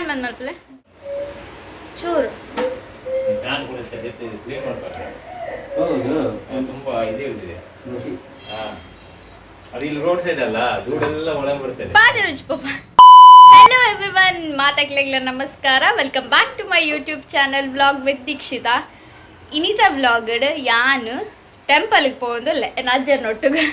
Fan ಬಂದ್ ಮಲ್ಪಲೆ ಚೂರು ತುಂಬಾ ಇದೇ ಇದೆ ಅದು ಇಲ್ಲಿ ರೋಡ್ ಸೈಡ್ ಅಲ್ಲ ಧೂಳೆಲ್ಲ ಒಳಗೆ ಬರ್ತದೆ ಪಾದ ರುಚಿ ಪಾಪ. ಹಲೋ ಎವ್ರಿವನ್, ಮಾತಾಕ್ಲಿಗ್ಲ ನಮಸ್ಕಾರ. Welcome back to my YouTube channel vlog with Dikshita. ಇನಿತ ವ್ಲಾಗಡ್ ಯಾನ್ ಟೆಂಪಲ್ಗೆ ಹೋಗೋದಿಲ್ಲ ಎನ್ನ ಅಜ್ಜನೊಟ್ಟಿಗೆ.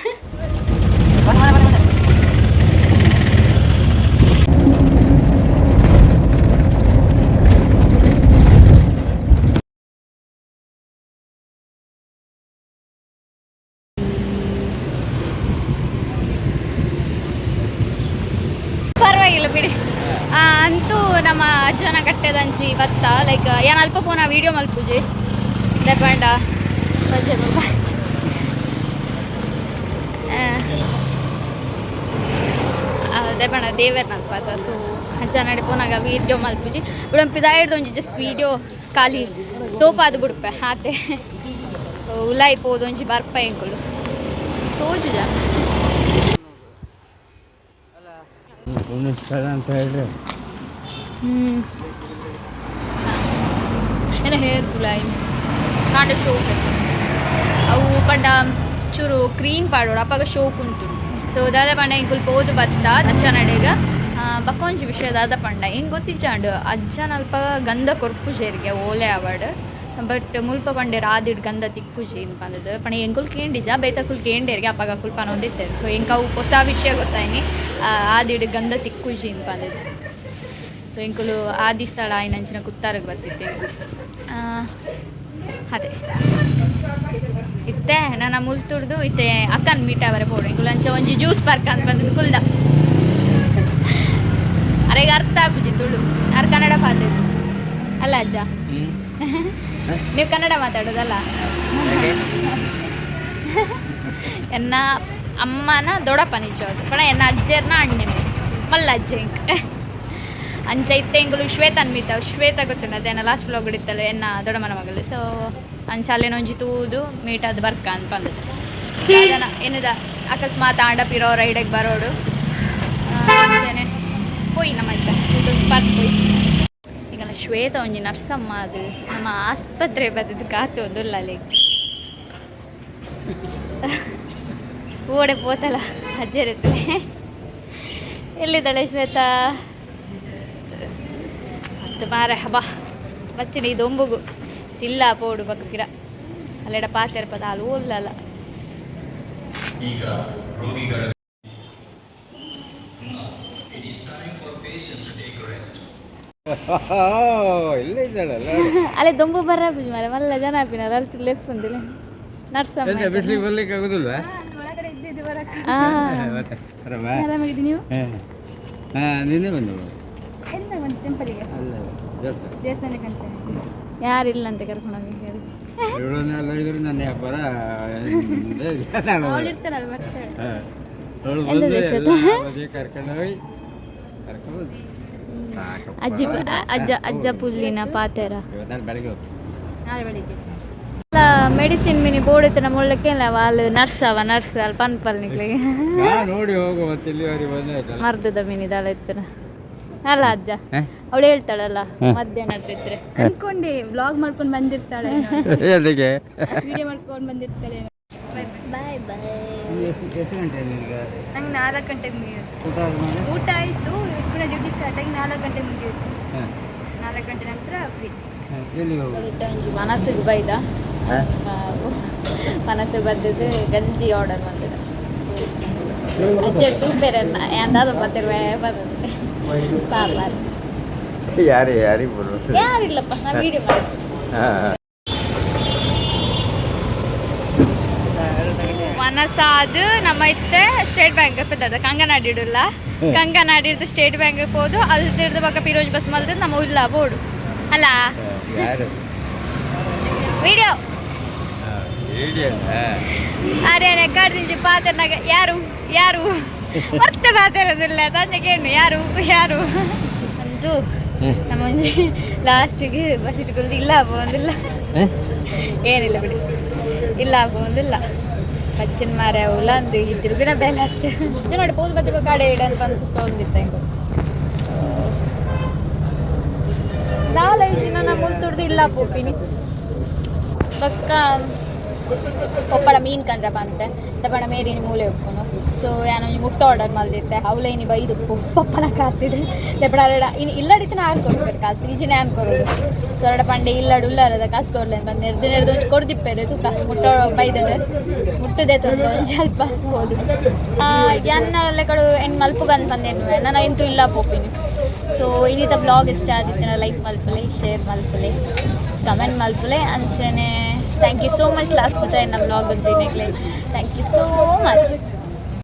ಪರವಾಗಿಲ್ಲ ಬಿಡಿ. ಅಂತೂ ನಮ್ಮ ಅಜ್ಜನ ಕಟ್ಟೆದಂಚಿ ಬತ್ತ ಲೈಕ್ ಏನು ಅಲ್ಪ ಪೋನ ವೀಡಿಯೋ ಮಲ್ಪುಜಿ ದೆಪಂಡ ಸಜ್ಜೆ ಬಾಬ ದೆಪಂಡ ದೇವೇರ್ ನಲ್ಪಾತ. ಸೊ ಅಜ್ಜ ನಡೆ ಪೋನಾಗ ವೀಡಿಯೋ ಮಲ್ಪುಜಿ ಉಡಂಪಿದ ಹಿಡ್ದೊಂಜಿ ಜಸ್ಟ್ ವೀಡಿಯೋ ಖಾಲಿ ತೋಪಾದು ಬಿಡ್ಪೆ ಆತೆ ಉಲಾಯಿ ಪೋದೊಂಜಿ ಬರ್ಪ ಎಂಕುಲು ತೋಜುಜ ಅಂತ ಹೇಳಿದ್ರೆ ಏನೋ ಹೇರ್ ತುಲಾಯಿ ನಾಡ ಶೋಕ್ ಅವು ಪಂಡ ಚೂರು ಕ್ರೀಮ್ ಪಾಡೋಡು ಅಪ್ಪಾಗ ಶೋಕ್ ಉಂಟು. ಸೊ ದಾದ ಪಂಡ ಇಂಕುಲ್ ಪೋದು ಬತ್ತ ಅಜ್ಜ ನಡೆಗ ಬಕ್ಕೊಂಜಿ ವಿಷಯ ದಾದ ಪಂಡ ಹಿಂಗೆ ಗೊತ್ತಿಚ್ಚಾಂಡು ಅಜ್ಜನ ಅಲ್ಪ ಗಂಧ ಕೊರ್ಪು ಸೇರಿಗೆ ಓಲೆ ಆವಾಡ್ ಬಟ್ ಮುಲ್ಪ ಪಂಡೆ ರಾದಿಡ್ ಗಂಧ ತಿಕ್ಕುಜಿ ಪಂದದು ಪಣ ಎಂಕುಲ್ ಕೇಂಡಿಜ ಬೇತಕುಲ್ ಕೇಂಡೇರಿಗೆ ಅಪ್ಪಾಗ ಕುಲ್ಪ ನೋದಿತ್ತೇನೆ. ಸೊ ಇಂಕ ಅವು ಹೊಸ ವಿಷಯ ಗೊತ್ತಾಯಿನಿ ಆದಿಡ್ ಗಂಧ ತಿಕ್ಕುಜಿ ಪಂದದು. ಸೊ ಇಂಕುಲು ಆದಿ ಸ್ಥಳ ಆಯ್ನಂಚಿನ ಕುತ್ತಾರಿಗೆ ಬರ್ತಿದ್ದೇವೆ. ಅದೇ ಇತ್ತೆ ನನ್ನ ಮುಲ್ತುಡ್ದು ಇತ್ತೆ ಅಕ್ಕನ ಮೀಟ ಅವರೇ ಪೋಡು ಇಂಕುಲು ಅಂಚ ಒಂಜಿ ಜ್ಯೂಸ್ ಪಾರ್ಕ್ ಅಂತ ಬಂದದ್ದು ಕುಲ್ದ ಅರೆಗ ಅರ್ಥ ಆಗುಜಿ ತುಳು ಅರ್ ಕನ್ನಡ ಪಾತಿದ್ದು ಅಲ್ಲ ಅಜ್ಜ ನೀವು ಕನ್ನಡ ಮಾತಾಡೋದಲ್ಲ. ಎನ್ನ ಅಮ್ಮನ ದೊಡ್ಡಪ್ಪ ನಿಜವಾದ ಪಣ ಎನ್ನ ಅಜ್ಜರ್ನ ಅಣ್ಣೆ ಮಲ್ಲ ಅಜ್ಜ ಇಂಕ ಅಂಚ ಇತ್ತೆ ಇಂಗುಲು ಶ್ವೇತ ಅನ್ಮಿತ ಶ್ವೇತ ಗೊತ್ತುಂಡು ಅದೇನ ಲಾಸ್ಟ್ ಬ್ಲಾಗ್ ಹಿಡಿತಲ್ಲ ಎನ್ನ ದೊಡ್ಡಮ್ಮನ ಮಗಳು. ಸೊ ಅಂಚ ಅಲ್ಲೇನೊಂಜಿ ತೂದು ಮೀಟ್ ಅದು ಬರ್ಕ ಅಂತ ಬಂದದ್ದು ಜನ ಏನದ ಅಕಸ್ಮಾತ್ ಆಂಡಪಿರೋ ರೈಡಿಗೆ ಬರೋಡು ಅಂಚನೆ ಪೋಯಿ ನಮ್ಮ ಇತ್ತ ಇದೊಂದು ಪಾರ್ಕ್ ಪೋಯಿ. ಈಗ ಶ್ವೇತ ಒಂಜಿ ನರ್ಸಮ್ಮ ಅದು ನಮ್ಮ ಆಸ್ಪತ್ರೆ ಬದದು ಕಾತು ಒಂದುಲ್ಲ ಅಲ್ಲಿ ಓಡೆ ಪೋತಲ್ಲ ಅಜ್ಜರಿರ್ತದೆ. ಎಲ್ಲಿದ್ದಾಳೆ ಶ್ವೇತಾ? ಮತ್ತು ಮಾರೆ ಹಬ್ಬ ಬಚ್ಚಿನ ಇದು ಒಂಬುಗು ತಿಲ್ಲ ಪೋಡು ಬಕ್ಕ ಗಿಡ ಅಲ್ಲೆಡ ಪಾತೆರ ಪದ ಅಲ್ಲಿ ಓಲ್ಲಲ್ಲ. ಅಲ್ಲೇ ದೊಂಬು ಬರ್ರ ಮಾರೆ ಮಲ್ಲ ಜನ ಹಾಪಿನ ಅಲ್ಲಿ ಲೆಫ್ಟ್ ಬಂದಿಲ್ಲ ನರ್ಸಮ್ಮ ಬರ್ಲಿಕ್ಕೆ ಆಗುದಿಲ್ವಾ? ಆರಾಮಾಗಿದ್ದೀನಿ ನೀವು? ನಿನ್ನೆ ಬಂದು ಟೆಂಪಲಿಗೆ ದೇವಸ್ಥಾನಕ್ಕೆ ಅಂತ ಯಾರಿಲ್ಲ ಅಂತ ಕರ್ಕೊಂಡೋಗಿ ಹೇಳಿ ನನ್ನ ವ್ಯಾಪಾರ ಇರ್ತಾರಲ್ಲ ಬರ್ತಾರೆ ಕರ್ಕೊಂಡೋಗಿ ಅಜ್ಜಿ ಅಜ್ಜ ಪುಲ್ಲಿನ ಪಾತೆರ ಬೆಳಗ್ಗೆ ನಾಳೆ ಬೆಳಿಗ್ಗೆ ಮೆಡಿಸಿನ್ ಮಿನಿ ಬೋರ್ಡ್ ಇತ್ತು ನಮ್ಮ ಒಳ್ಳೆ ಕೇಳ వాళ్ళు ನರ್ಸ್ ಅಲ್ಲಿ ಪನ್ಪಲ್ ನಿಕ್ಲಿಗೆ ನೋಡಿ ಹೋಗುವ ಮರ್ದದ ಮಿನಿ ದಾಳ ಇತ್ತು ಅಲ್ಲ ಅಜ್ಜ ಅವಳು ಹೇಳ್ತಾಳಲ್ಲ ಮಧ್ಯಾಹ್ನ ಇದ್ರೆ ಅನ್ಕೊಂಡೆ ವ್ಲಾಗ್ ಮಾಡ್ಕೊಂಡು ಬಂದಿರ್ತಾಳೆ ವಿಡಿಯೋ ಮಾಡ್ಕೊಂಡು ಬಂದಿರ್ತಾಳೆ. ಬಾಯ್ ಬಾಯ್. ನಂಗೆ 4 ಗಂಟೆಗೆ ಮುಗಿಯುತ್ತೆ ಊಟ ಆಯಿತು. ಪುನಃ ಡ್ಯೂಟಿ ಸ್ಟಾರ್ಟ್ ಆಗಿ 4 ಗಂಟೆಗೆ ಮುಗಿಯುತ್ತೆ. 4 ಗಂಟೆ ನಂತರ ಫ್ರೀ. ಮನಸ್ಸಿಗೆ ಬೈದ ಮನಸ್ಸಿಗೆ ಬಂದಿದ್ದು ಗಂಜಿ ಆರ್ಡರ್ ಬಂದಿದೆ ಅಜ್ಜ ತೂಪೇರ ಎಂದಾದ್ರು ಬರ್ತಿರ್ವೆ ಬಂದಿದೆ ಪಾಪ ಯಾರಿಲ್ಲಪ್ಪ ನಾ ವಿಡಿಯೋ ಮಾಡಿ ಮನಸ್ಸಾದು ನಮ್ಮ ಇತ್ತೆ ಸ್ಟೇಟ್ ಬ್ಯಾಂಕ್ ಪೆದ್ದಾಡ ಕಂಗನಾಡಿಡಲ್ಲ ಕಂಗನಾಡಿರ್ದು ಸ್ಟೇಟ್ ಬ್ಯಾಂಕ್ ಹೋದು ಅಲ್ದಿರ್ದು ಪಕ್ಕ ಪಿರೋಜ್ ಬಸ್ ಮಲ್ದ ನಮ್ಮ ಇಲ್ಲ ಬೋರ್ಡು ಅಲ್ಲ ವಿಡಿಯೋ ಅರೆ ರೆಕಾರ್ಡ್ ನಿಂಜಿ ಪಾತ್ರನಾಗ ಯಾರು ಯಾರು ಮತ್ತೆ ಮಾತಾಡೋದಿಲ್ಲ ತಂದೆ ಕೇಳು ಯಾರು ಯಾರು ಅಂತೂ ನಮ್ಮ ಒಂದು ಲಾಸ್ಟಿಗೆ ಬಸ್ ಇಟ್ಕೊಳ್ದು ಇಲ್ಲ ಬಂದಿಲ್ಲ ಏನಿಲ್ಲ ಬಿಡಿ ಇಲ್ಲ ಬಂದಿಲ್ಲ ಬಚ್ಚಿನ ಮಾರ ಅವಲ್ಲ ಅಂದು ಈ ತಿರುಗಿನ ಬೆಲೆ ಆಗ್ತದೆ ನೋಡಿ ಪೋಸ್ ಬತ್ತಿರುವ ಕಡೆ ಇಡ ಅಂತ ಸುತ್ತ ಒಂದಿತ್ತ ಹಿಂಗೆ ಕುಡ್ದು ಇಲ್ಲ ಪೋಪಿನಿ ಪಕ್ಕ ಒಪ್ಪಡ ಮೀನು ಕಂಡ್ರೆ ಬಂತೆ ತಪಣ ಮೇರಿನಿ ಮೂಲೆ ಉಪ್ಪುನು ಸೊ ಯಾನೊಂದು ಮುಟ್ಟ ಆರ್ಡರ್ ಮಲ್ದಿತ್ತೆ ಅವಳೇನಿ ಬೈದು ಪಪ್ಪನ ಕಾಸಿಡು ತೆಪಡ ಇನ್ನು ಇಲ್ಲಡಿತಿನ ಆಡ್ಕೊಡ್ಬೇಕು ಕಾಸು ಈಜಿನೇ ಆಮ್ಕೊರೋದು ಸೊ ಅರಡ ಪಂಡೆ ಇಲ್ಲಡು ಉಳ್ಳಾರದ ಕಾಸು ಕೊಡ್ಲೇನು ಬಂದು ನೆರ್ದು ಒಂಚು ಕೊಡ್ದಿಪ್ಪೇರೆ ತೂಕ ಮುಟ್ಟ ಬೈದಡೆ ಮುಟ್ಟದೆ ತಂದು ಒಂದು ಸ್ವಲ್ಪ ಹೋದು ಎನ್ನ ಕಡು ಹೆಣ್ಣು ಮಲ್ಪುಗನ್ ಬಂದೇನು ನಾನು ಎಂತೂ ಇಲ್ಲ ಪೋಪಿನಿ ಸೊ ಇನ್ನಿತ ಬ್ಲಾಗ್ ಇಷ್ಟ ಆದಿತ್ತಿನ ಲೈಕ್ ಮಲ್ಪಲೆ ಶೇರ್ ಮಲ್ಪಲೆ ಕಮೆಂಟ್ ಮಲ್ಪಲೆ ಅಂಚನೆ thank you so much last ಮುಟ್ಟ ನಮ್ಮ ಬ್ಲಾಗ್ ಅಂತ ಥ್ಯಾಂಕ್ ಯು ಸೋ ಮಚ್